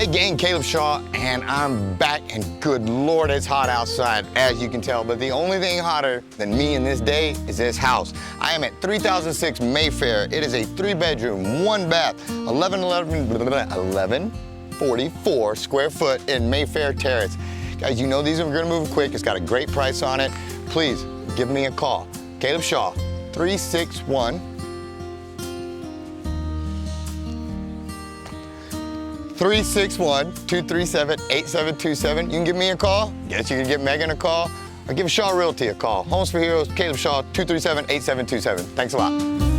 Hey gang, Caleb Shaw, and I'm back, and good Lord, it's hot outside, as you can tell, but the only thing hotter than me in this day is this house. I am at 3006 Mayfair. It is a 3-bedroom, 1-bath, 1144 square foot in Mayfair Terrace. Guys, you know these are gonna move quick. It's got a great price on it. Please, give me a call. Caleb Shaw, 361-237-8727. You can give me a call. Yes, you can give Megan a call. Or give Shaw Realty a call. Homes for Heroes, Caleb Shaw, 237-8727. Thanks a lot.